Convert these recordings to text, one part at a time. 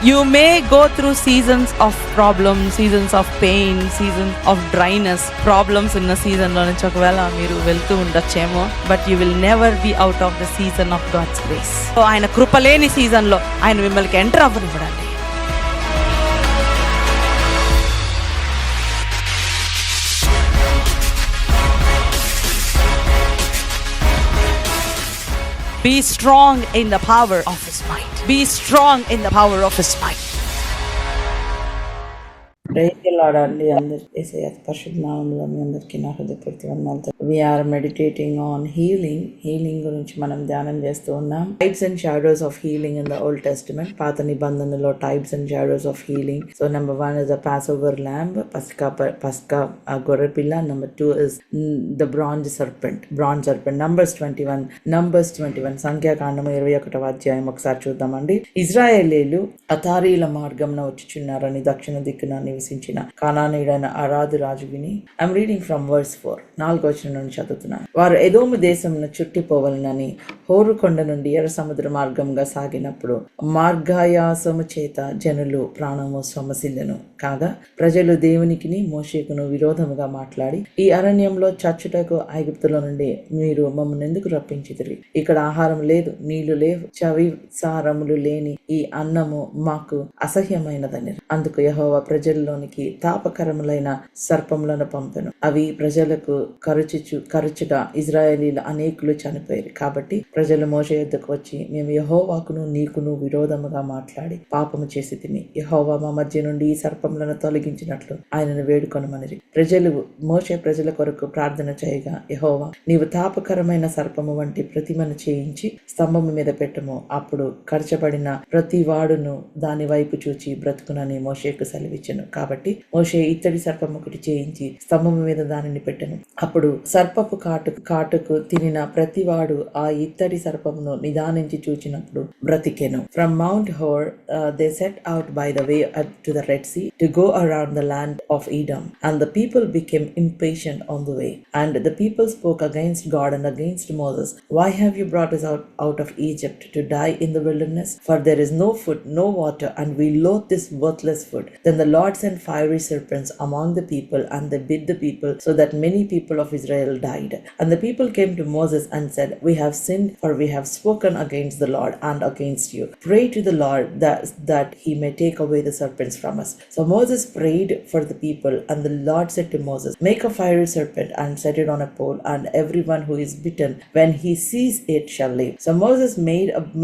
You may go through seasons of problems, seasons of pain, seasons of dryness, problems ఉన్న సీజన్లో నుంచి ఒకవేళ మీరు వెళ్తూ ఉండొచ్చేమో, but you will never be out of the season of God's grace. So ఆయన కృపలేని సీజన్లో ఆయన మిమ్మల్ని ఎంటర్ అవ్వనివ్వడండి. Be strong in the power of his might. Be strong in the power of his might. ప్రేయలాడండి అందరి యేసయ్య పరిశుద్ధ నామములో మీ అందరికీ నా హృదయపూర్వక వందనాలు. వీఆర్ మెడిటేటింగ్ ఆన్ హీలింగ్ గురించి మనం ధ్యానం చేస్తూ ఉన్నాం. Types and shadows of healing in the old testament. పాత నిబంధనలో types and shadows of healing. So number 1 is the pass over lamb, పస్కా గొర్రె పిల్ల. Number 2 is the bronze serpent. Numbers 21 సంఖ్యాకాండము 21వ అధ్యాయం ఒకసారి చూద్దామండి. ఇజ్రాయేలీలు అతారీల మార్గంన వచ్చుచున్నారని దక్షిణ దిక్కున నివసించిన కానానీయుడైన అరాదు రాజు విని, ఐఎమ్ రీడింగ్ ఫ్రమ్ వర్స్ 4, 4వ వచనం నుండి చదువుతున్నాను. వారు ఎదోము దేశమును చుట్టిపోవలనని హోరు కొండ నుండి ఎర్ర సముద్ర మార్గంగా సాగినప్పుడు మార్గాయాసము చేత జనులు ప్రాణము సొమ్మసిల్లెను. కాగా ప్రజలు దేవునికిని మోషేకును విరోధముగా మాట్లాడి, ఈ అరణ్యంలో చచ్చుటకు ఐగుప్తులో నుండి మీరు మమ్మల్ని ఎందుకు రప్పించితిరి? ఇక్కడ ఆహారం లేదు, నీళ్లు లేవు, చవి సారములు లేని ఈ అన్నము మాకు అసహ్యమైనదని. అందుకు యెహోవా ప్రజల్లోనికి తాపకరములైన సర్పములను పంపెను. అవి ప్రజలకు కరుచుగా ఇజ్రాయేలీల అనేకులు చనిపోయారు. కాబట్టి ప్రజలు మోషే యొద్దకు వచ్చి, మేము యెహోవాకును నీకును విరోధముగా మాట్లాడి పాపము చేసి తిని యెహోవా మా మధ్య నుండి ఈ సర్పములను తొలగించినట్లు ఆయనను వేడుకొనమనిరి. మోషే ప్రజల కొరకు ప్రార్థన చేయగా, యెహోవా నీవు తాపకరమైన సర్పము వంటి ప్రతిమను చేయించి స్తంభము మీద పెట్టము, అప్పుడు కరచబడిన ప్రతి వాడును దాని వైపు చూచి బ్రతుకునని మోషేకు సెలవిచ్చెను. కాబట్టి మోషే ఇత్తడి సర్పము ఒకటి చేయించి స్తంభము మీద దానిని పెట్టెను. అప్పుడు సర్పపు కాటుకు తినిన ప్రతివాడు ఆ ఇత్తడి సర్పమును నిదానించి చూచినప్పుడు బ్రతికెను. From Mount Hor they set out by the way to the Red Sea to go around the land of Edom, and the people became impatient on the way. And the people spoke against God and against Moses, why have you brought us out of Egypt to die in the wilderness? For there is no food, no water, and we loathe this worthless food. Then the Lord sent fiery serpents among the people, and they bit the people, so that many people of Israel died. And the people came to Moses and said, we have sinned, for we have spoken against the Lord and against you. Pray to the Lord that he may take away the serpents from us. So Moses prayed for the people, and the Lord said to Moses, make a fiery serpent and set it on a pole, and everyone who is bitten, when he sees it, shall live. So Moses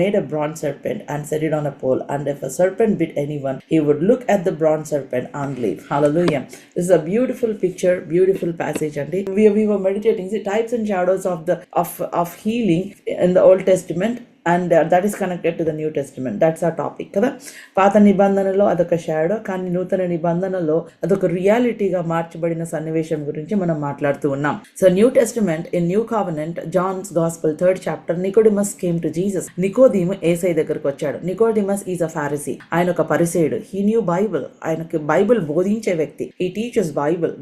made a bronze serpent and set it on a pole, and if a serpent bit anyone, he would look at the bronze serpent and live. Hallelujah. This is a beautiful picture, beautiful passage, and we were meditating the types and shadows of healing in the Old Testament, and that is connected to the New Testament. That's our topic కదా. పాత నిబంధనలో అదొక shadow, కానీ నూతన నిబంధనలో అదొక రియాలిటీగా మార్చబడిన సన్నివేశం గురించి మనం మాట్లాడుతూ ఉన్నాం. So New Testament in new covenant, John's gospel 3rd chapter, Nicodemus came to Jesus. నికోదీము యేసయ్య దగ్గరకు వచ్చాడు. Nicodemus is a Pharisee. ఆయన ఒక పరిసేయుడు. He knew Bible. ఆయనకి బైబుల్ బోధించే వ్యక్తి. హీ టీచర్స్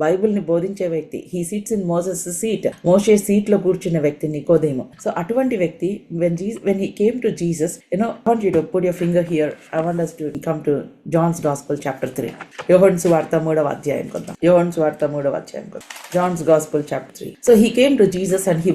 బైబుల్ ని బోధించే వ్యక్తి. He sits in Moses seat. మోషే సీట్ లో కూర్చున్న వ్యక్తి నికోదేము. సో అటువంటి వ్యక్తి when he came to Jesus, I want you to put your finger here. I want us to come to John's Gospel chapter 3. యోహాను సువార్త 3వ అధ్యాయం కొద్దాం. John's Gospel chapter 3. So he came to Jesus and he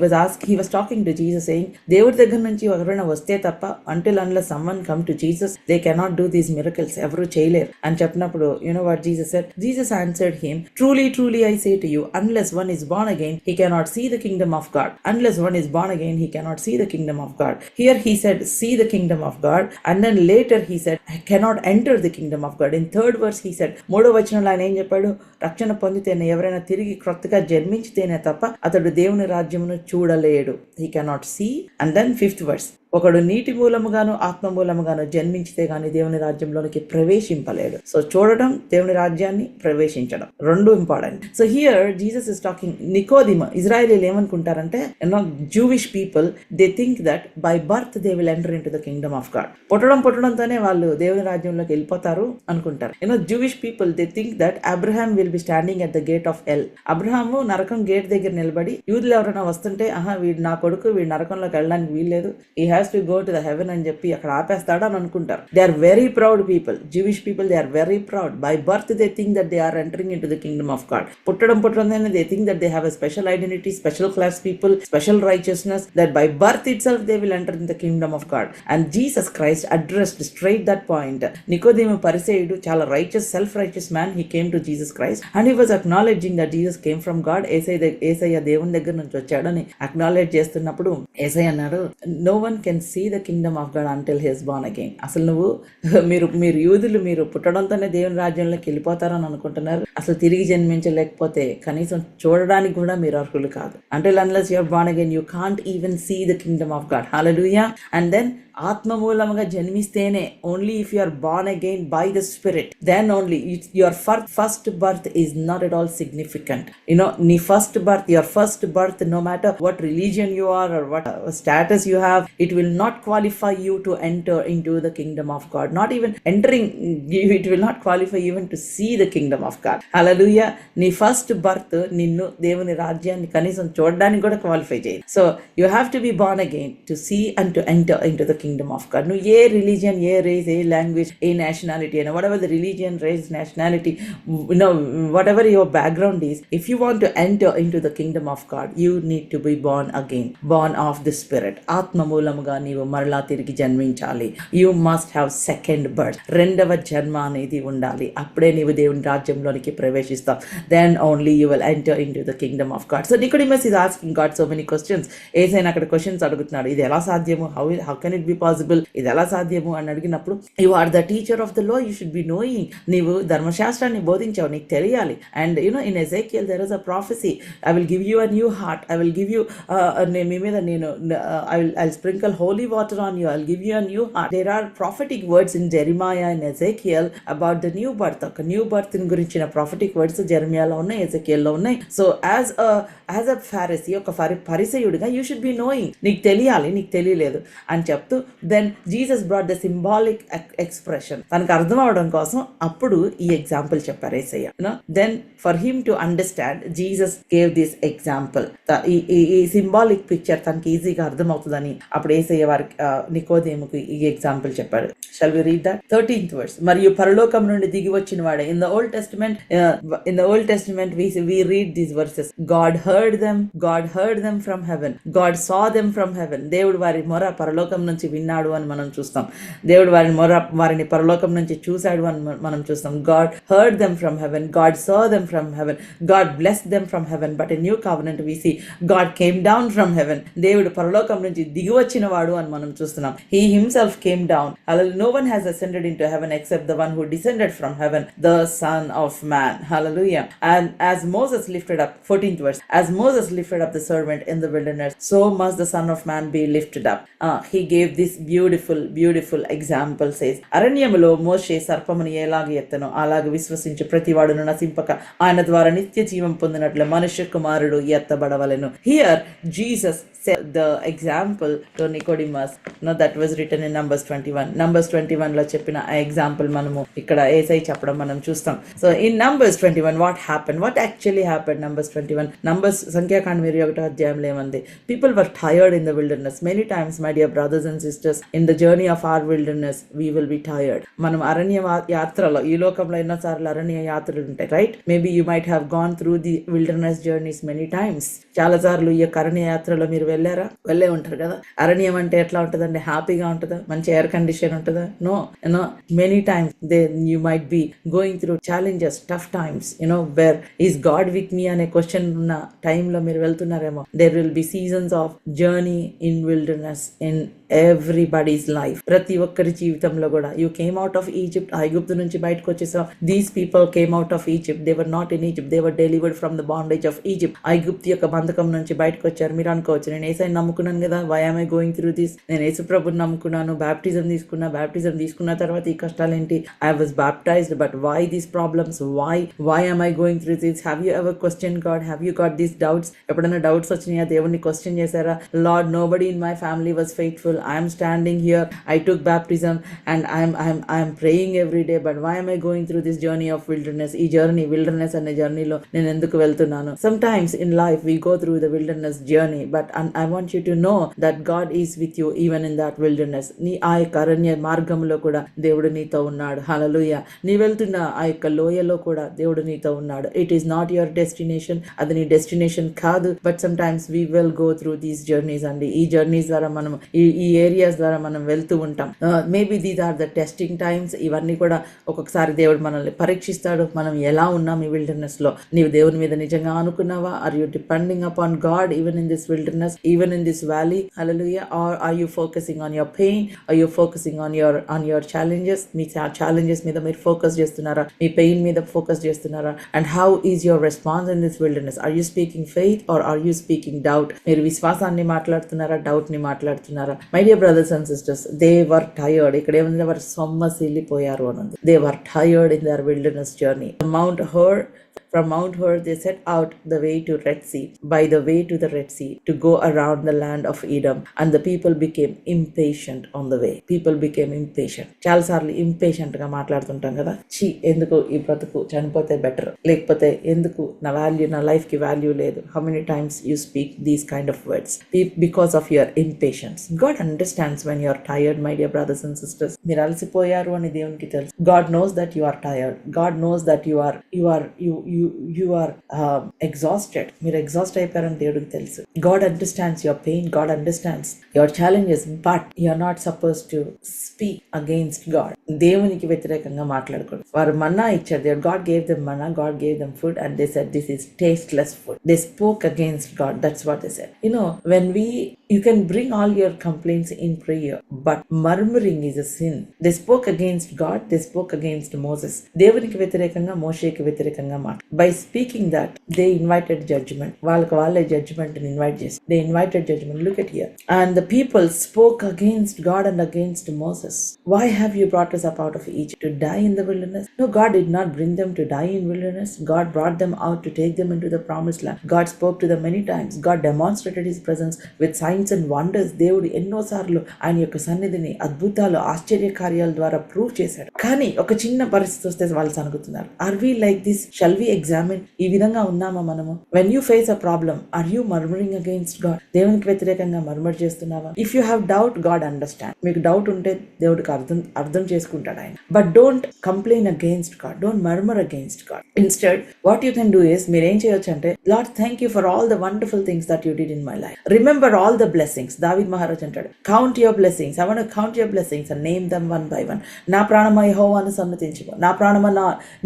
was talking to Jesus saying, దేవుడి దగ్గర నుంచి ఎవరైనా వస్తే తప్ప, until unless someone come to Jesus, they cannot do these miracles. ఎవరు చేయలేరు అని చెప్పినప్పుడు, you know what Jesus said? Jesus answered him, truly I say to you, unless one is born again, he cannot see the kingdom of God. Unless one is born again, he cannot see the kingdom of God. Here he said, see the kingdom of God, and then later he said, I cannot enter the kingdom of God. In 3rd verse he said, 3వ వచనంలో ఆయన ఏం చెప్పాడు? రక్షణ పొందితేనే, ఎవరైనా తిరిగి క్రొత్తగా జన్మించితేనే తప్ప అతడు దేవుని రాజ్యమును చూడలేడు. He cannot see. And then 5th verse, ఒకడు నీటి మూలముగాను ఆత్మ మూలముగాను జన్మించితే గాని దేవుని రాజ్యంలోనికి ప్రవేశింపలేడు. సో చూడడం, దేవుని రాజ్యాన్ని ప్రవేశించడం, రెండు important. So here Jesus is talking. నికోదిమ, ఇజ్రాయేలీలు ఏమనుకుంటారంటే, Jewish people, they think that by birth they will enter into the kingdom of God. పుట్టడంతోనే వాళ్ళు దేవుని రాజ్యంలోకి వెళ్ళిపోతారు అనుకుంటారు. Jewish people, they think that Abraham will be standing at the gate of hell. అబ్రహాము నరకం గేట్ దగ్గర నిలబడి యూదులు ఎవరైనా వస్తుంటే, వీడు నా కొడుకు, వీడు నరకంలోకి వెళ్ళడానికి వీల్లేదు, he has to go to the heaven అని చెప్పి అక్కడ ఆపేస్తాడు అని అనుకుంటారు. They are very proud people. Jewish people, they are very proud. By birth they think that they are entering into the kingdom of God. పుట్టడం they think that they have a special identity, special class people, special righteousness, that by birth itself they will enter in the kingdom of God. And Jesus Christ addressed straight that point. నికోదేము పరిసేయుడు చాలా righteous, self righteous man. He came to Jesus Christ and he was acknowledging that Jesus came from God. ఏసయ్య దేవుని దగ్గర నుంచి వచ్చాడని acknowledge చేస్తున్నప్పుడు ఏసయ్య అన్నాడు, no one can see the kingdom of God until he is born again. అసలు నువ్వు మీరు యూదులు మీరు పుట్టడంతోనే దేవుని రాజ్యంలోకి వెళ్ళిపోతారని అనుకుంటున్నారు. అసలు తిరిగి జన్మించలేకపోతే కనీసం చూడడానికి కూడా మీరు అర్హులు కాదు. Until unless you are born again you can't even see the kingdom of God. Hallelujah. And then ఆత్మ మూలముగా జన్మిస్తేనే, only if you are born again by the spirit, then only your first birth is not at all significant. నీ first birth, your first birth, no matter what religion you are or what status you have, it will not qualify you to enter into the kingdom of God. Not even entering, it will not qualify even to see the kingdom of God. Hallelujah. నీ first birth నిన్ను దేవుని రాజ్యాన్ని కనీసం చూడడానికి కూడా qualify చేయదు. So you have to be born again to see and to enter into the kingdom of God. నువ్వు ఏ రిలీజియన్, ఏ రేస్, ఏ లాంగ్వేజ్, ఏ నేషనాలిటీ అయినా, whatever the religion, race, nationality, whatever your background is, if you want to enter into the kingdom of God, you need to be born again, born of the spirit. ఆత్మ మూలముగా నీవు మరలా తిరిగి జన్మించాలి. You must have second birth. రెండవ జన్మ అనేది ఉండాలి. అప్పుడే నీవు దేవుని రాజ్యంలోనికి ప్రవేశిస్తావు. Then only you will enter into the kingdom of God. So Nicodemus is asking God so many questions. ఏసైనా అక్కడ క్వశ్చన్స్ అడుగుతున్నాడు. ఇది ఎలా సాధ్యము? How can it be possible? ఇది ఎలా సాధ్యము అని అడిగినప్పుడు, you are the teacher of the law, you should be knowing. నీవు ధర్మశాస్త్రాన్ని బోధించావు, నీకు తెలియాలి. And in Ezekiel there is a prophecy, I will give you a new heart, I will give you మీ మీద నేను I'll sprinkle holy water on you, I'll give you a new heart. There are prophetic words in Jeremiah and Ezekiel about the new birth. ఒక new birth గురించిన prophetic words జెర్మియాలో ఉన్నాయి, ఎజెకియల్లో ఉన్నాయి. So as a Pharisee, ఒక పరిసయుడిగా you should be knowing, నీకు తెలియాలి, నీకు తెలియలేదు అని చెప్తూ, then Jesus brought the symbolic expression, తనకు అర్థం అవడం కోసం అప్పుడు ఈ ఎగ్జాంపుల్ చెప్పారు Yesayya. Then for him to understand, Jesus gave this example. ఈ సింబాలిక్ పిక్చర్ తనకి ఈజీగా అర్థమవుతుందని అప్పుడు యేసయ్య వారికి నికోదేముకి ఈ ఎగ్జాంపుల్ చెప్పాడు. Shall we read that? 13th verse. మరియు పరలోకం నుండి దిగి వచ్చిన వాడే. In the Old Testament we read these verses. God heard them from heaven. God saw them from heaven. దేవుడు వారి మొర పరలోకం నుంచి విన్నాడు అని మనం చూస్తాం. దేవుడు వారిని పరలోకం నుంచి చూశాడు అని మనం చూస్తాం. God heard them from heaven. God saw them from heaven. God blessed them from heaven. But in New Covenant we see God came down from heaven. దేవుడు పరలోకం నుంచి దిగి వచ్చిన వాడు అని మనం చూస్తున్నాం. He himself came down. Hallelujah. No one has ascended into heaven except the one who descended from heaven, the Son of Man. Hallelujah. And as Moses lifted up, 14th verse, as Moses lifted up the servant in the wilderness, so must the Son of Man be lifted up. He gave this beautiful example, says, అరణ్యములో మోషే సర్పమును ఎలాగ ఎత్తనో అలాగ విశ్వసించి ప్రతివాడును నశింపక ఆయన ద్వారా నిత్య జీవం పొందినట్లు మనుష్య కుమారుడు ఎత్తబడవలెను. Here Jesus said the example to Nicodemus, that was written in Numbers 21. Numbers 21 లో చెప్పిన ఆ ఎగ్జాంపుల్ మనము ఇక్కడ ఏసై చెప్పడం మనం చూస్తాం. So in Numbers 21 what actually happened? Numbers 21, numbers సంఖ్యాకాండం 21వ అధ్యాయంలో ఏమంది? People were tired in the wilderness. Many times, my dear brothers and sisters, in the journey of our wilderness we will be tired. మనం అరణ్య యాత్రలో, ఈ లోకంలో ఎన్నోసార్లు అరణ్య యాత్రలు ఉంటాయి, right? Maybe you might have gone through the wilderness journeys many times. చాలా సార్లు ఈ యొక్క అరణ్య యాత్రలో మీరు వెళ్ళే ఉంటారు కదా. అరణ్యం అంటే ఎట్లా ఉంటుందండి? హ్యాపీగా ఉంటుందా? మంచి ఎయిర్ కండిషన్ ఉంటుందా? No. Many times you might be going through challenges, tough times, where is God with me అనే క్వశ్చన్ ఉన్న టైంలో మీరు వెళ్తున్నారేమో. There will be seasons of journey in wilderness in everybody's life. ప్రతి ఒక్కరి జీవితంలో కూడా. You came out of Egypt, ఐగుప్తు నుంచి బయటకు వచ్చేసాం. These people came out of Egypt. They were not in Egypt. They were delivered from the bondage of Egypt. ఐగుప్తు యొక్క బంధకం నుంచి బయటకు వచ్చారు. మీరు అనుకోవచ్చు, నేను యేసయ్యని నమ్ముకున్నాను కదా, why am I going through this? నేను యేసు ప్రభుని నమ్ముకున్నాను, బాప్టిజం తీసుకున్న తర్వాత ఈ కష్టాలు ఏంటి? I was baptized, but why these problems? Why am I going through this? Have you ever questioned God? Have you got these doubts? ఎప్పుడైనా డౌట్స్ వచ్చినాయా? దేవుణ్ణి క్వశ్చన్ చేశారా? Lord, nobody in my family was faithful. I'm standing here, I took baptism and I'm praying every day, but why am I going through this journey of wilderness? ఈ journey wilderness అనే జర్నీలో నేను ఎందుకు వెళ్తున్నాను? Sometimes in life we go through the wilderness journey, but I want you to know that God is with you even in that wilderness. నీ ఆ యొక్క అరణ్య మార్గంలో కూడా దేవుడు నీతో ఉన్నాడు. హల్లెలూయా. నీ వెళ్తున్న ఆ యొక్క లోయలో కూడా దేవుడు నీతో ఉన్నాడు. It is not your destination, అది నీ డెస్టినేషన్ కాదు, but some times we will go through these journeys అండి. ఈ జర్నీస్ ద్వారా మనం ఈ ఏరియాస్ ద్వారా మనం వెళ్తూ ఉంటాం. Maybe these are the testing times. ఇవన్నీ కూడా ఒక్కొక్కసారి దేవుడు మనల్ని పరీక్షిస్తాడు. మనం ఎలా ఉన్నాం ఈ విల్డర్నెస్ లో? నీవు దేవుని మీద నిజంగా అనుకున్నావా? Are you depending upon God even in this wilderness, even in this valley? Hallelujah. Are are you focusing on your pain? Are you focusing on your challenges? మీ ఛాలెంజెస్ మీద మీరు ఫోకస్ చేస్తున్నారా? మీ పెయిన్ మీద ఫోకస్ చేస్తున్నారా? And how is your response in this wilderness? Are you speaking faith are are you speaking doubt? మీరు విశ్వాసాన్ని మాట్లాడుతున్నారా, డౌట్ ని మాట్లాడుతున్నారా? My dear brothers and sisters, they were tired. ఇక్కడ ఏముంది? వారు సొమ్మసిల్లిపోయారు అని ఉంది. They were tired in their wilderness journey. From Mount Hor they set out the way to Red Sea, by the way to the Red Sea, to go around the land of Edom, and the people became impatient on the way. People became impatient. చాలా సార్లు impatient గా మాట్లాడుతుంటాం కదా, ఎందుకు ఈ బ్రతుకు, చనిపోతే better, లేకపోతే ఎందుకు నా లైఫ్ కి వాల్యూ లేదు. How many times you speak these kind of words because of your impatience? God understands when you are tired, my dear brothers and sisters. మీరు అలసిపోయారు అని దేవునికి తెలుసు. God knows that you are tired. God knows that you are exhausted. మీరు exhaust అయిపోయారని దేవుడికి తెలుసు. God understands your pain. God understands your challenges, but you are not supposed to speak against God. దేవునికి వ్యతిరేకంగా మాట్లాడకూడదు. వారు మన్నా ఇచ్చారు. God gave them manna, God gave them food, and they said this is tasteless food. They spoke against God. That's what they said. You can bring all your complaints in prayer, but murmuring is a sin. They spoke against God. They spoke against Moses. దేవునికి వ్యతిరేకంగా, మోషేకి వ్యతిరేకంగా by speaking that, they invited judgment. వాళ్ళే judgment ని invite చేసి, they invited judgment. Look at here. And the people spoke against God and against Moses. Why have you brought us up out of Egypt to die in the wilderness? No, God did not bring them to die in wilderness. God brought them out to take them into the promised land. God spoke to them many times. God demonstrated his presence with signs and wonders. దేవుడు ఎన్నోసార్లు ఆయన యొక్క సన్నిధిని, అద్భుతాలు, ఆశ్చర్య కార్యాల ద్వారా prove చేశాడు. కానీ ఒక చిన్న పరిస్థితి వస్తే వాళ్ళు సనుగుతున్నారు. Are we like this? Shall we examine? ఈ విధంగా ఉన్నామా మనము? When you face a problem, are you murmuring against God? దేవునికి వ్యతిరేకంగా మర్మర్ చేస్తున్నావా? If you have doubt, God understand. మీకు డౌట్ ఉంటే దేవుడికి అర్థం చేసుకుంటాడు ఆయన. But don't complain against God, don't murmur against God. Instead what you can do is, మీరేం చేయొచ్చు అంటే, Lord thank you for all the wonderful things that you did in my life. Remember all the blessings. దావీద్ మహారాజ్ అంటాడు, count your blessings. I want to count your blessings and name them one by one. నా ప్రాణమా యెహోవాను సన్నతించుకో. నా ప్రాణమా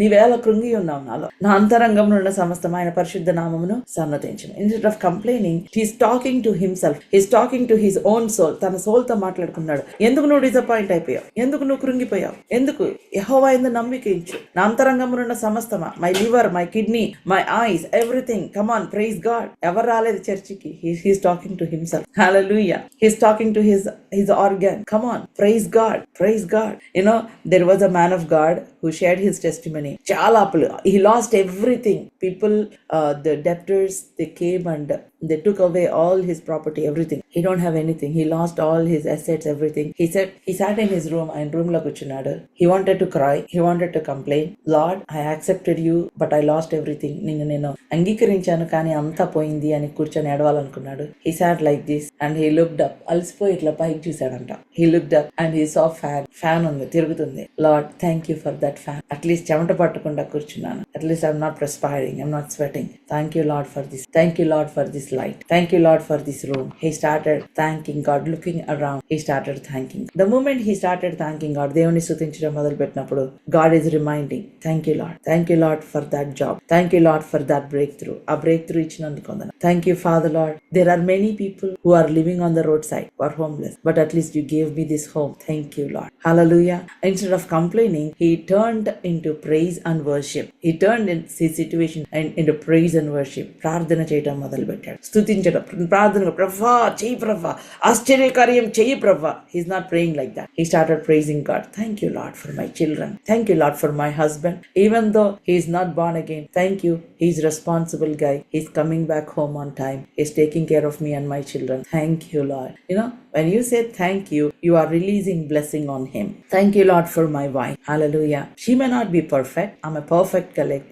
నీవేళ కృంగి ఉన్నావు నాలో. నా అంతరంగంలో ఉన్న సమస్తమైన పరిశుద్ధ నామమును సన్నతించును. Instead of complaining, he's talking to himself. He's talking to his own soul. తన సోల్ తో మాట్లాడుకున్నాడు. ఎందుకు నువ్వు డిసప్పాయింట్ అయిపోయావు? ఎందుకు నువ్వు కృంగిపోయావు? ఎందుకు? యెహోవా యందు నమ్మిక ఉంచు. నా అంతరంగంలో ఉన్న సమస్తమా, my liver, my kidney, my eyes, everything. Come on, praise God. ఎవరు రాలేదు చర్చికి? He's talking to himself. Hallelujah. He's talking to his organ. Come on, praise God, praise God. There was a man of God who shared his testimony. He lost everything. People, the debtors, they came and they took away all his property, everything. He don't have anything. He lost all his assets, everything. He said, he sat in his room, and room lo kuchunnadu. He wanted to cry. He wanted to complain. Lord, I accepted you, but I lost everything. నేను అంగీకరించాను, కానీ అంతా పోయింది అని కూర్చొని ఏడవాలనుకున్నాడు. He sat like this and he looked up. అలసిపోయి ఇట్లా పైకి చూశాడంట. He looked up and he saw fan ఉంది, తిరుగుతుంది. Lord, thank you for that fan. At least చెమట పట్టకుండా కూర్చున్నాను. At least I'm not perspiring. I'm not sweating. Thank you, Lord, for this. Thank you, Lord, for this light. Thank you, Lord, for this room. He started thanking God. Looking around, he started thanking. The moment he started thanking God, దేవుని స్తుతించడం మొదలు పెట్టినప్పుడు, God is reminding, thank you, Lord. Thank you, Lord, for that job. Thank you, Lord, for that breakthrough. A breakthrough ఇచ్చినందుకు వందనాలు. Thank you, Father, Lord. There are many people who are living on the roadside, who are homeless, but at least you gave me this home. Thank you, Lord. Hallelujah. Instead of complaining, he turned into praise and worship. He turned his situation into praise and worship. ప్రార్థన చేయడం మొదలు పెట్టాడు. స్తుతించడం, ప్రార్థన, ప్రభా చెయ్యి ప్రభా, ఆశ్చర్యకార్యం చెయ్యి ప్రభా. He's not praying like that. He started praising God. Thank you, Lord, for my children. Thank you, Lord, for my husband. Even though he is not born again, thank you. He's responsible guy. He's coming back home on time. He's taking care of me and my children. Thank you, Lord. When you say thank you, you are releasing blessing on him. Thank you, Lord, for my wife. Hallelujah. She may not be perfect. I'm a perfect colleague,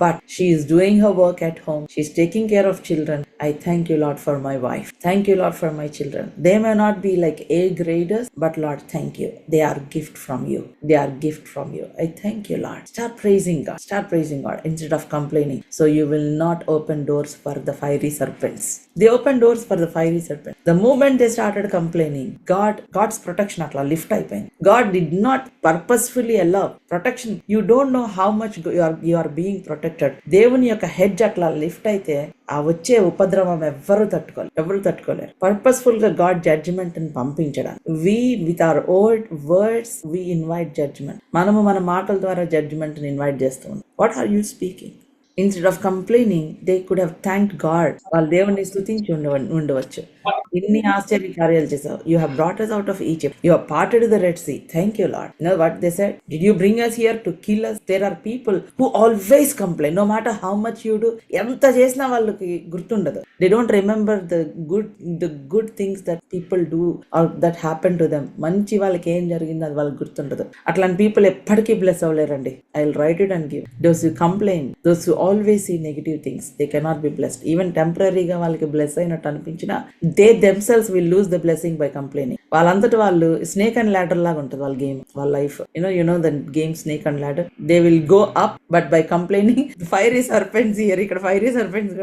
but she is doing her work at home. She's taking care of children. I thank you, Lord, for my wife. Thank you, Lord, for my children. They may not be like A graders, but Lord, thank you. They are gift from you. They are gift from you. I thank you, Lord. Start praising God. Start praising God instead of complaining. So you will not open doors for the fiery serpents. They opened doors for the fiery serpents. The moment they started complaining, God's protection atla lift అయిపోయింది. God did not purposefully allow protection. You don't know how much you are being protected. దేవుని యొక్క hedge అట్లా lift అయితే ఆ వచ్చే ఉపద్రవం ఎవరు తట్టుకోలేరు. పర్పస్ఫుల్ గా గాడ్ జడ్జిమెంట్ ని పంపించడానికి with our old words we invite judgement. మనము మన మాటల ద్వారా జడ్జిమెంట్ ని ఇన్వైట్ చేస్తూ ఉన్నాం. What are you speaking? Instead of complaining, they could have thanked God. వాళ్ళు దేవుని స్తుతించి ఉండవచ్చు. ఇన్ని ఆశ్చర్య కార్యాలు చేసావు. You have brought us out of Egypt. You have parted the Red Sea. Thank you, Lord. You know what they said? Did you bring us here to kill us? There are people who always complain. No matter how much you do, ఎంత చేసినా వాళ్ళకి గుర్తుండదు. They don't remember the good things that people do or that happen to them. మంచి వాళ్ళకి ఏం జరిగిందో అది వాళ్ళకి గుర్తుండదు. అట్లాంటి పీపుల్ ఎప్పటికీ bless అవ్వలేరండి. I will write it and give. Those who complain, those who always see negative things, they cannot be blessed. Even temporaryగా వాళ్ళకి బ్లెస్ అయినట్టు అనిపించినా they themselves will lose the blessing by complaining. వాళ్ళంతటి వాళ్ళు snake and ladder లాగా ఉంటుంది వాళ్ళ game, వాళ్ళ life. You know the game snake and ladder. They will go up, but by complaining, fiery serpents here. ఇక్కడ fiery serpents,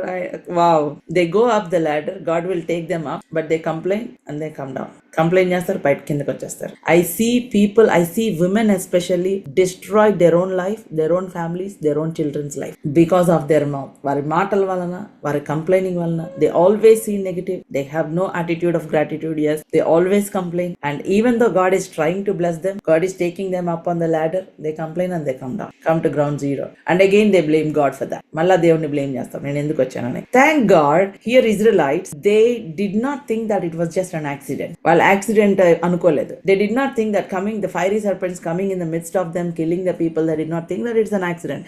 wow. They go up the ladder. God will take them up, but they complain and they come down. Complaint చేస్తారు, బయట కిందకి వచ్చేస్తారు. I see women especially destroy their own life, their own families, their own children's life because of their mouth. వారి మాటల వలన, వారి complaining వలన, they always see negative. They have no attitude of gratitude. Yes, they always complain, and even though God is trying to bless them, God is taking them up on the ladder, they complain and they come down, come to ground zero, and again they blame God for that. మళ్ళా దేవుని blame చేస్తారు, నేను ఎందుకు వచ్చానని. Thank God, here Israelites, they did not think that it was just an accident. While accident అనుకోలేదు. They did not think that the fiery serpents coming in the midst of them, killing the people, they did not think that it's an accident.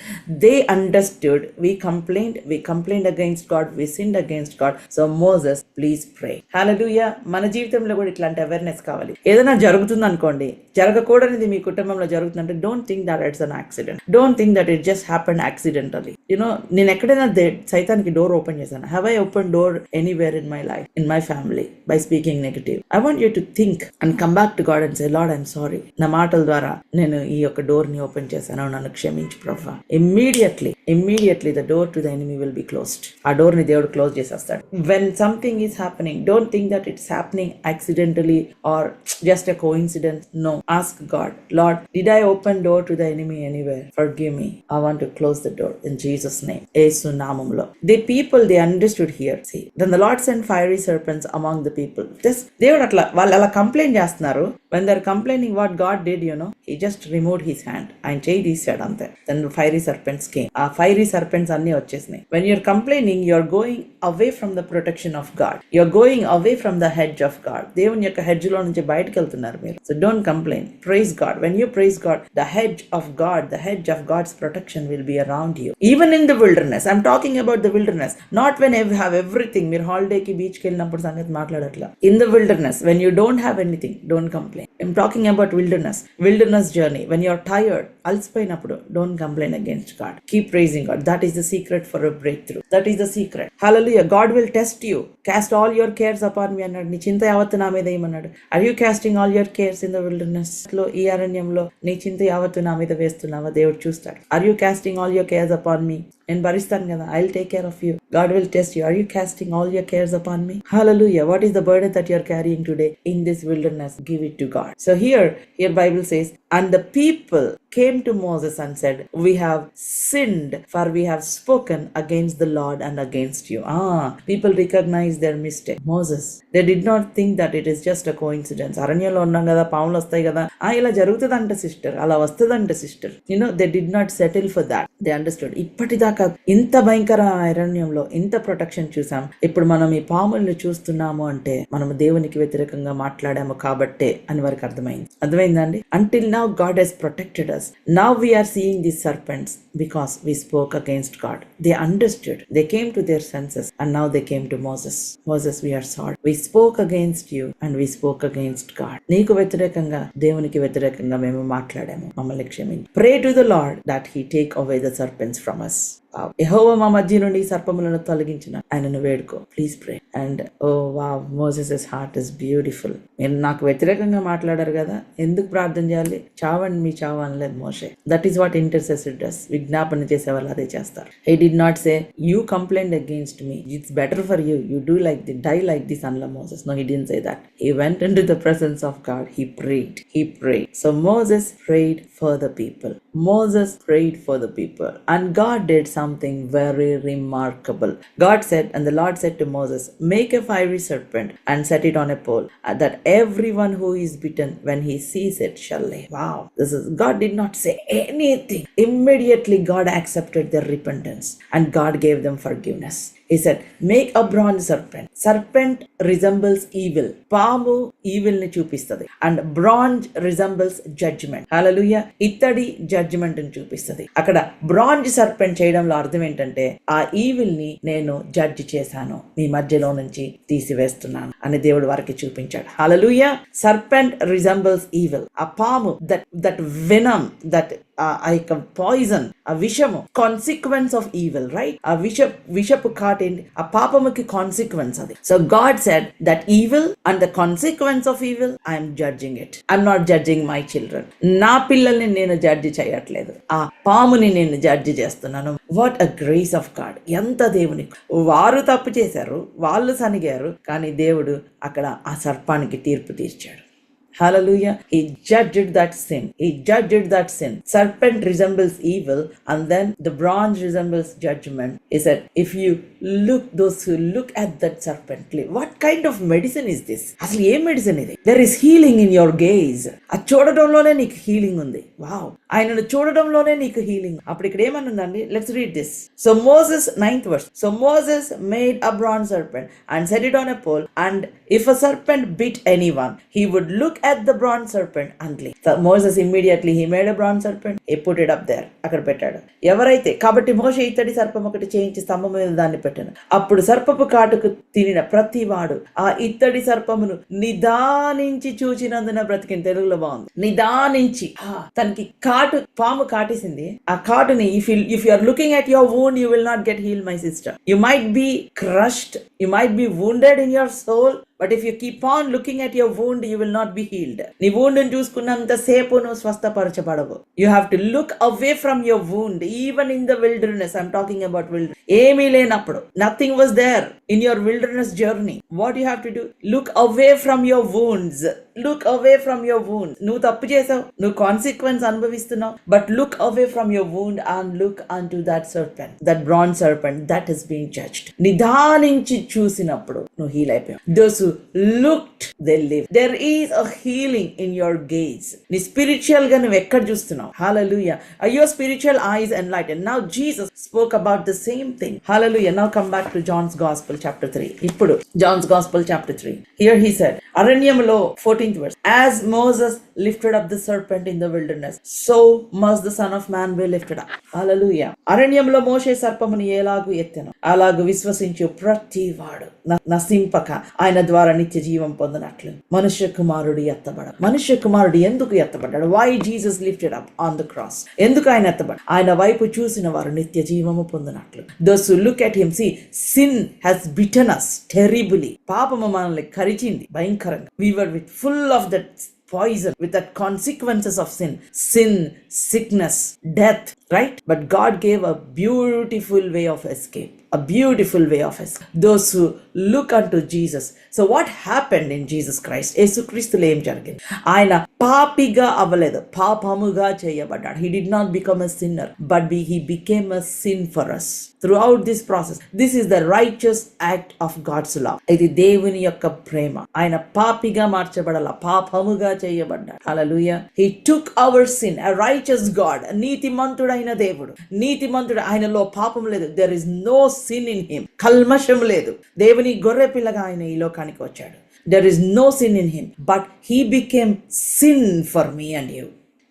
They understood, we complained against God, we sinned against God. So Moses, please pray. Hallelujah. మన జీవితంలో కూడా ఇట్లాంటి awareness కావాలి. ఏదైనా జరుగుతుంది అనుకోండి, జరగకూడనిది మీ కుటుంబంలో జరుగుతుందంటే don't think that it's an accident. Don't think that it just happened accidentally. నేను ఎక్కడైనా సైతానికి డోర్ ఓపెన్ చేశాను. Have I opened door anywhere in my life, in my family, by speaking negative? I want you to think and come back to God and say, Lord, I'm sorry. నా మాటల ద్వారా నేను ఈ యొక్క door ని open చేశాను, నన్ను క్షమించు ప్రభువా. Immediately the door to the enemy will be closed. ఆ డోర్ ని దేవుడు క్లోజ్ చేసేస్తాడు. When something is happening, don't think that it's happening accidentally or just a coincidence. No, ask God, Lord, did I open door to the enemy anywhere? Forgive me. I want to close the door in Jesus' name. యేసు నామములో. The people, they understood here. See, then the Lord sent fiery serpents among the people. దేవుడు అట్లా వాళ్ళు అలా complaint చేస్తున్నారు. When they're complaining, what God did, he just removed his hand. ఆయన చేయి తీసాడు అంతే. Then fiery serpents came. ఆ fiery serpents అన్ని వచ్చేసినాయి. When you're complaining, you're going away from the protection of God. You're going away from the hedge of God. దేవుని యొక్క hedge లో నుంచి బయటకు వెళ్తున్నారు మీరు. So don't complain. Praise God. When you praise God, the hedge of God, the hedge of God's protection will be around you. Even in the wilderness. I'm talking about the wilderness. Not when you have everything. మీరు హాలిడేకి బీచ్కి వెళ్ళినప్పుడు సంగతి మాట్లాడట్లా. In the wilderness, when you don't have anything, don't complain. I'm talking about wilderness journey. When you're tired, అలసిపోయినప్పుడు, don't complain against God. Keep praising God. That is the secret for a breakthrough. That is the secret. Hallelujah. God will test you. Cast all your cares upon me అన్నాడు. నీ చింత యావత్తు నా మీద ఏమన్నాడు. Are you casting all your cares in the wilderness? ఈ అరణ్యంలో నీ చింత యావత్తు నా మీద వేస్తున్నావా? దేవుడు చూస్తాడు. Are you casting all your cares upon me? నేను భరిస్తాను కదా, I'll take care of you. God will test you. Are you casting all your cares upon me? Hallelujah. What is the burden that you're carrying today in this wilderness? Give it to God. So here Bible says, and the people came to Moses and said, we have sinned, for we have spoken against the Lord and against you. People recognize their mistake. Moses, they did not think that it is just a coincidence. అరణ్యంలో ఉన్నాం కదా, పాములు వస్తాయి కదా, ఇలా జరుగుతుందంట sister, అలా వస్తుందంట sister. They did not settle for that. They understood. ఇప్పటిదాకా ఇంత భయంకర అరణ్యంలో ఇంత ప్రొటెక్షన్ చూసాం, ఇప్పుడు మనం ఈ పాముల్ని చూస్తున్నాము అంటే మనము దేవునికి వ్యతిరేకంగా మాట్లాడాము కాబట్టే అని వారికి అర్థమైందా అండి? Until now God has protected us. Now we are seeing these serpents because we spoke against God. They understood. They came to their senses, and now they came to Moses. Moses, we are sorry. We spoke against you and we spoke against God. నీకు వ్యతిరేకంగా దేవునికి వ్యతిరేకంగా మేము మాట్లాడాము, మమ్మల్ని క్షమించు. Pray to the Lord that he take away the serpents from us. యెహోవా మా మధ్య నుండి సర్పములను తొలగించిన ఆయనను వేడుకో. Please pray. And oh wow, Moses heart is beautiful. మీరు నాకు వ్యతిరేకంగా మాట్లాడారు కదా, ఎందుకు ప్రార్థన చేయాలి? చావండి, మీ చావు అనలేదు Moshe. That is what intercessor does. విజ్ఞాపన చేసే వాళ్ళు అదే చేస్తారు. He did not say you complaint against me, it's better for you, you do like the die like this అనలా Moses. No, he didn't say that. He went into the presence of God. He prayed. So Moses prayed for the people. Moses prayed for the people, and God did something very remarkable. God said, and the Lord said to Moses, make a fiery serpent and set it on a pole, that everyone who is bitten, when he sees it, shall live. Wow, God did not say anything. Immediately God accepted their repentance, and God gave them forgiveness. He said, make a bronze serpent. Serpent resembles evil. పాము evil ని చూపిస్తుంది, and bronze resembles judgement. హల్లెలూయా. ఇత్తడి judgement ని చూపిస్తుంది. అక్కడ bronze serpent చేయడంలో అర్థం ఏంటంటే, ఆ ఈవిల్ ని నేను జడ్జి చేశాను, మీ మధ్యలో నుంచి తీసివేస్తున్నాను అని దేవుడు వారికి చూపించాడు. హల్లెలూయా. Serpent resembles evil. ఆ పాము, దట్ వెనమ్, దట్ ఆ యొక్క పాయిజన్, ఆ విషము, కాన్సిక్వెన్స్ ఆఫ్ ఈవిల్, రైట్? ఆ విషపు కాటేంటి? ఆ పాపముకి కాన్సిక్వెన్స్ అది. So God said that evil and the consequence of evil, I'm judging it. I'm not judging my children. నా పిల్లల్ని నేను జడ్జి చేయట్లేదు, ఆ పాముని నేను జడ్జి చేస్తున్నాను. What a grace of God. ఎంత దేవుని. వారు తప్పు చేశారు, వాళ్ళు సనిగారు, కానీ దేవుడు అక్కడ ఆ సర్పానికి తీర్పు తీర్చాడు. Hallelujah. He judged that sin. Serpent resembles evil, and then the bronze resembles judgment. He said, if you those who look at that serpent, what kind of medicine is this? Asli em medicine idi? There is healing in your gaze. ఆ చూడడంలోనే నీకు healing ఉంది. Wow, ఆయనను చూడడంలోనే నీకు healing. అప్పుడు ఇక్కడ ఏమనుందండి? Let's read this. So Moses 9th verse. So Moses made a bronze serpent and set it on a pole, and if a serpent bit anyone, he would look at the bronze serpent and live. So Moses immediately he made a bronze serpent. He put it up there. అక్కడ పెట్టాడు. ఎవరైతే, కాబట్టి మోషే ఇత్తడి సర్పం ఒకటి చేయించి స్తంభం మీద దాన్ని పెట్టాను. అప్పుడు సర్పపు కాటుకు తినిన ప్రతి వాడు ఆ ఇత్తడి సర్పమును నిదానించి చూచినందున బ్రతికిన. తెలుగులో బాగుంది. నిదానించి. తనకి పాము కాటేసింది. ఆ కాటుని, if you are looking at your wound, you will not get healed, my sister. You might be crushed, you might be wounded in your soul, but if you keep on looking at your wound, you will not be healed. నీ wound ని చూసుకున్నంత సేపు నువ్వు స్వస్థపరచబడవు. You have to look away from your wound, even in the wilderness. I'm talking about wilderness. ఏమీ లేనప్పుడు, nothing was there in your wilderness journey. What you have to do? Look away from your wounds. Look away from your wound. నువ్వు తప్పు చేసావు, నువ్వు consequence అనుభవిస్తున్నావు, but look away from your wound and look unto that serpent, that bronze serpent that is being judged. నిదానించి చూసినప్పుడు నువ్వు heal అయిపోయావు. Those who looked, they lived. There is a healing in your gaze. నీ spiritual గా నువ్వు ఎక్కడ చూస్తున్నావు? Hallelujah. Are your spiritual eyes enlightened? Now Jesus spoke about the same thing. Hallelujah. Now come back to John's Gospel chapter 3. ఇప్పుడు John's Gospel chapter 3. Here he said, అరణ్యములో 14th verse, as Moses lifted up the serpent in the wilderness, so must the Son of Man be lifted up. Hallelujah. అరణ్యంలో మోషే సర్పమును ఎలాగు ఎత్తెను, అలాగు విశ్వసించు ప్రతి వాడు నశింపక ఆయన ద్వారా నిత్య జీవం పొందినట్లు మనుష్య కుమారుడు ఎత్తబడ. మనుష్య కుమారుడు ఎందుకు ఎత్తబడ్డాడు? Why Jesus lifted up on the cross. ఎందుకు ఆయన ఎత్తబడ్డాడు? ఆయన వైపు చూసిన వారు నిత్య జీవము పొందినట్లు. Those who look at him, see, sin has bitten us terribly. పాపము మనల్ని కరిచింది భయంకరంగా. We were full of that poison, with that consequences of sin, sickness, death, right? But God gave a beautiful way of escape. A beautiful way of escape. Those who look unto Jesus. So what happened in Jesus Christ? యేసుక్రీస్తులో ఏం జరిగింది? ఆయన పాపిగా అవ్వలేదు, పాపముగా చేయబడ్డాడు. He did not become a sinner, but he became a sin for us. Throughout this process, this is the righteous act of God's love. ఇది దేవుని యొక్క ప్రేమ. ఆయన పాపిగా మార్చబడాల, పాపముగా చేయబడ్డాడు. Hallelujah. He took our sin. A righteous God, నీతిమంతుడైన దేవుడు, నీతిమంతుడు, ఆయనలో పాపం లేదు. There is no sin in him. కల్మషం లేదు. దేవుని గొర్రె పిల్లగా ఆయన ఈ లోకానికి వచ్చాడు. There is no sin in him, but he became sin for me and you.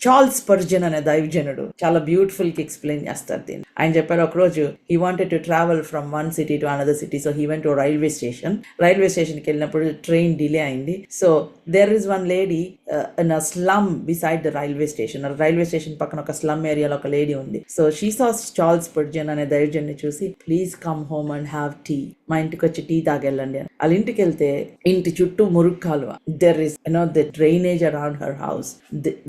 Charles Spurgeon అనే దైవజనుడు చాలా బ్యూటిఫుల్ కి ఎక్స్ప్లెయిన్ చేస్తారు దీన్ని. ఆయన చెప్పారు ఒకరోజు he wanted to travel from one city to another city, so he went to railway station. Railway station కి వెళ్ళినప్పుడు ట్రైన్ డిలే అయింది. So there is one lady in a slum beside the railway station. Railway station పక్కన ఒక slum ఏరియాలో ఒక lady ఉంది. So she saw Charles Spurgeon అనే దైవజన్ని చూసి, please come home and have tea, మా ఇంటికి వచ్చి టీ తాగెళ్ళండి అని. వాళ్ళ ఇంటికి వెళ్తే ఇంటి చుట్టూ మురుగు కాలువ. There is the drainage around her house.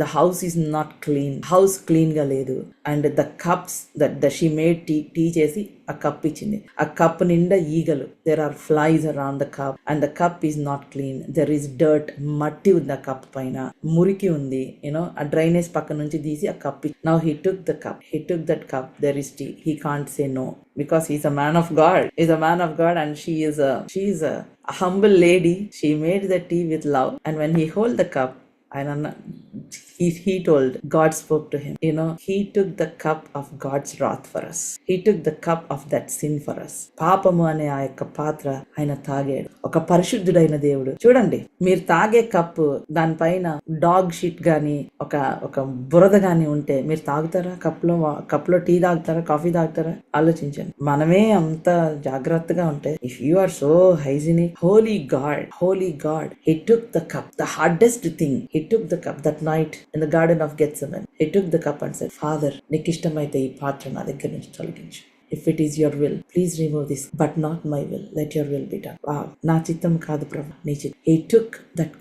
The house is not clean. House clean గా లేదు. And the cups that she made tea చేసి ఆ కప్ ఇచ్చింది. ఆ కప్ నిండా ఈగలు. There are flies around the cup and the cup is not clean. There is dirt, మట్టి ఉంది ఆ కప్ పైన, మురికి ఉంది. ఆ డ్రైనేజ్ పక్క నుంచి తీసి ఆ cup. Now he took the cup, he took that cup, there is tea. He can't say no because he's a man of God. He's a man of God, and she is a humble lady. She made the tea with love, and when he hold the cup, he told, God spoke to him. He took the cup of God's wrath for us. He took the cup of that sin for us. పాపము అనే ఆ యొక్క పాత్ర ఆయన తాగాడు. ఒక పరిశుద్ధుడైన దేవుడు. చూడండి, మీరు తాగే కప్పు దానిపైన డాగ్ షిట్ గాని ఒక బురద గాని ఉంటే మీరు తాగుతారా? కప్లో టీ తాగుతారా? కాఫీ తాగుతారా? ఆలోచించండి. మనమే అంత జాగ్రత్తగా ఉంటే, if you are so hygienic, holy God, he took the cup, the hardest thing. He took the cup that night in the garden of Gethsemane. He took the cup and said, Father, నీకు ఇష్టమైతే ఈ పాత్ర నా దగ్గర నుంచి తొలగించు. If it is your will, please remove this, but not my will. Let your will be done. Wow. నా చిత్తం కాదు ప్రభు, నీ చిత్తం. He took that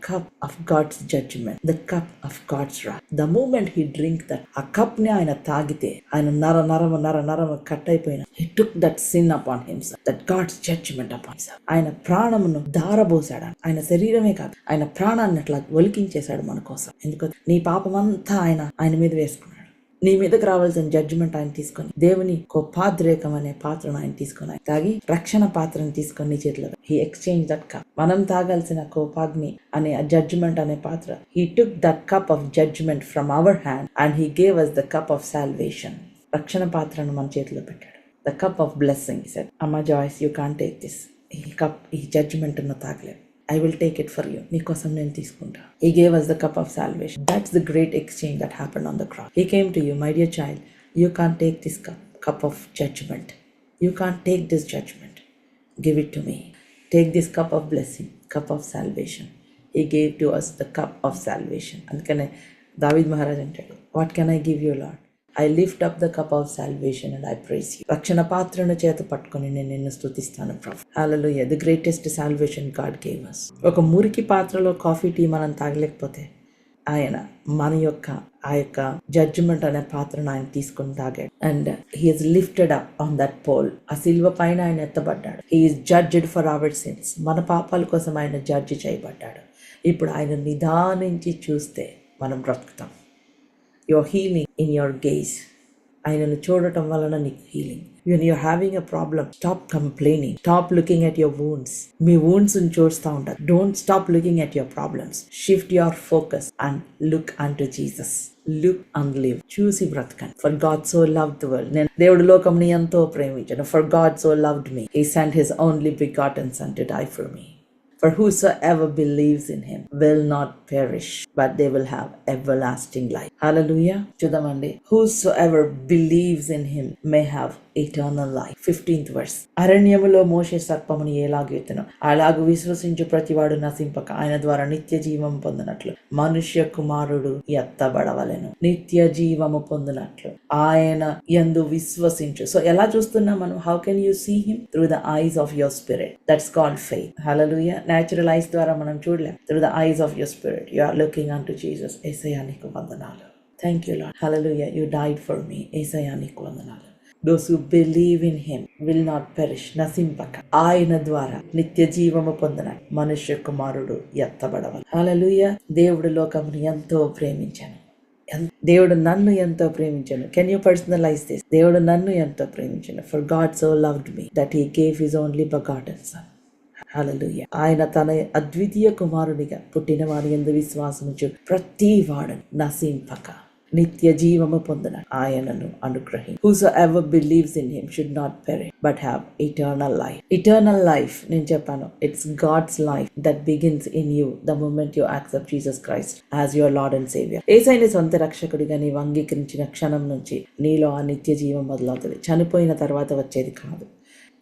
cup of God's judgment, the cup of God's wrath. The moment he drink that, ఆ cup ని ఆయన తాగితే ఆయన నర కట్ అయిపోయిన. He took that sin upon himself, that God's judgment upon himself. ఆయన ప్రాణమును ధారబోసాడు. ఆయన శరీరమే కాదు, ఆయన ప్రాణాన్ని అట్లా ఒలికించేశాడు మన కోసం. ఎందుకంటే నీ పాపమంతా ఆయన మీద వేసుకున్నాడు. నీ మీదకి రావాల్సిన జడ్జిమెంట్ ఆయన తీసుకొని, దేవుని కోపాద్రేకం అనే పాత్రను ఆయన తీసుకొని, ఆయన తాగి రక్షణ పాత్రను తీసుకొని నీ చేతిలో హీ ఎక్స్చేంజ్ దట్ కప్. మనం తాగాల్సిన కోపాగ్ని అనే జడ్జిమెంట్ అనే పాత్ర, he took that cup of judgement from our hand and he gave us the cup of salvation. రక్షణ పాత్రను మన చేతిలో పెట్టాడు. The cup of blessing. He said, అమ్మా Joyce, you can't take this. ఈ కప్, ఈ జడ్జిమెంట్ ఉన్న తాగలేదు. I will take it for you. నీకోసం నేను తీసుకుంటా. He gave us the cup of salvation. That's the great exchange that happened on the cross. He came to you, my dear child. You can't take this cup of judgment. You can't take this judgment. Give it to me. Take this cup of blessing, cup of salvation. He gave to us the cup of salvation. అందుకనే దావీద్ మహారాజ్ అంటాడు, What can I give you, Lord? I lift up the cup of salvation and I praise you. రక్షణ పాత్రను చేత పట్టుకొని నేను నిన్ను స్తుతిస్తాను ప్రభు. Hallelujah. The greatest salvation God gave us. ఒక మురికి పాత్రలో కాఫీ టీ మనం తాగలేకపోతే, ఆయన మన యొక్క ఆ యొక్క జడ్జిమెంట్ అనే పాత్రను ఆయన తీసుకొని తాగాడు. And he is lifted up on that pole. ఆ సిల్వ పైన ఆయన ఎత్తబడ్డాడు. He is judged for our sins. మన పాపాల కోసం ఆయన జడ్జి చేయబడ్డాడు. ఇప్పుడు ఆయన నిదానించి చూస్తే మనం బ్రతుకుతాం. Your healing in your gaze. ఆయనను చూడటం వలన నీకు healing. When you're having a problem, stop complaining. Stop looking at your wounds. Me wounds ని చూస్తూ ఉంటారు. Don't stop looking at your problems. Shift your focus and look unto Jesus. Look and live. చూసి బ్రతకండి. For God so loved the world. నేను దేవుడు లోకంని ఎంతో ప్రేమించాను. For God so loved me. He sent his only begotten son to die for me. For whosoever believes in him will not perish, but they will have everlasting life. Hallelujah. చూద్దామండి. Whosoever believes in him may have eternal life. 15th verse. అరణ్యములో మోషే సర్పమును ఎలాగెత్తెనో అలాగు విశ్వసించు ప్రతివాడు నశింపక ఆయన ద్వారా నిత్య జీవం పొందినట్లు మనుష్య కుమారుడు ఎత్తబడవలెను. నిత్య జీవము పొందినట్లు ఆయన యందు విశ్వసించు. సో ఎలా చూస్తున్నాం మనం? How can you see him? Through the eyes of your spirit. That's called faith. Hallelujah. Natural eyes ద్వారా మనం చూడలేం. Through the eyes of your spirit. You are looking unto Jesus. యేసయ్యా నీకు వందనాలు. Thank you, Lord. Hallelujah. You died for me. యేసయ్యా నీకు వందనాలు. Those who believe in him will not perish. నశింపక ఆయన ద్వారా నిత్య జీవము పొందిన మనుష్య కుమారుడు ఎత్తబడవలెను. హల్లెలూయా. దేవుడు లోకమును ఎంతో ప్రేమించాను. దేవుడు నన్ను ఎంతో ప్రేమించాను. Can you personalise this? దేవుడు నన్ను ఎంతో ప్రేమించాను. For God so loved me that he gave his only begotten son. హల్లెలూయా. ఆయన తన అద్వితీయ కుమారునిగా పుట్టిన వారి యందు విశ్వాసముంచు ప్రతి వాడు నశింపక నిత్య జీవము పొందిన ఆయనను అనుగ్రహి. Whosoever believes in him should not perish but have eternal life. Eternal life, నేను చెప్పాను, it's God's life that begins in you the moment you accept Jesus Christ as your Lord and Savior. యేసయ్యని సొంత రక్షకుడిగా నీవు అంగీకరించిన క్షణం నుంచి నీలో ఆ నిత్య జీవం మొదలవుతుంది. చనిపోయిన తర్వాత వచ్చేది కాదు.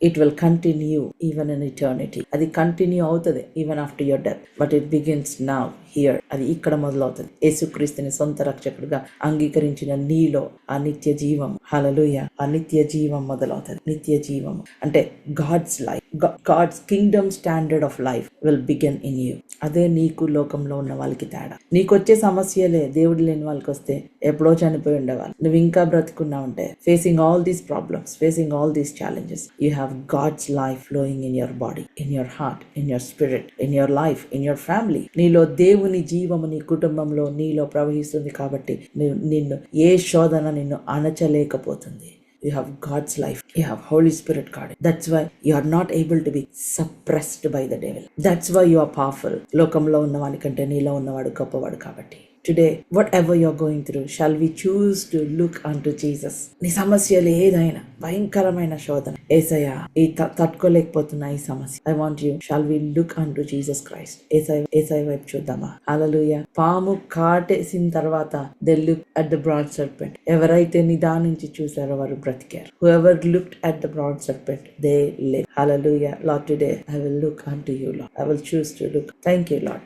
It will continue even in eternity. అది కంటిన్యూ అవుతుంది even after your death, but it begins now here. అది ఇక్కడ మొదలవుతుంది. యేసుక్రీస్తుని సొంత రక్షకుడిగా అంగీకరించిన నీలో ఆ నిత్య జీవం, హల్లెలూయా, ఆ నిత్య జీవం మొదలవుతుంది. నిత్య జీవం అంటే God's life, God's kingdom standard of life will begin in you. అదే నీకు లోకంలో ఉన్న వాళ్ళకి తేడా. నీకు వచ్చే సమస్యలే దేవుడు లేని వాళ్ళకి వస్తే ఎప్పుడో చనిపోయి ఉండేవాళ్ళు. నువ్వు ఇంకా బ్రతుకున్నా ఉంటే facing all these problems, facing all these challenges, you have God's life flowing in your body, in your heart, in your spirit, in your life, in your family. నీలో దేవుని జీవము నీ కుటుంబంలో నీలో ప్రవహిస్తుంది కాబట్టి నిన్ను ఏ శోధన నిన్ను అణచలేకపోతుంది. You have God's life. You have Holy Spirit God. That's why you are not able to be suppressed by the devil. That's why you are powerful. లోకంలో ఉన్నవాడి కంటే నీలో ఉన్నవాడు గొప్పవాడు కాబట్టి. Today, whatever you're going through, shall we choose to look unto Jesus? నీ సమస్యలు ఏదైనా, భయంకరమైన శోధన, యేసయ్య ఈ తట్టుకోలేకపోతున్నా ఈ సమస్య, I want you, shall we look unto Jesus Christ? యేసయ్య వైపు చూద్దామా? హల్లెలూయా. పాము కాటేసిన తర్వాత they looked at the broad serpent. ఎవరైతే నిదానించి చూసారో వారు బ్రతికారు. Whoever looked at the broad serpent, they lived. Hallelujah. Lord, today I will look unto you, Lord. I will choose to look. Thank you, Lord.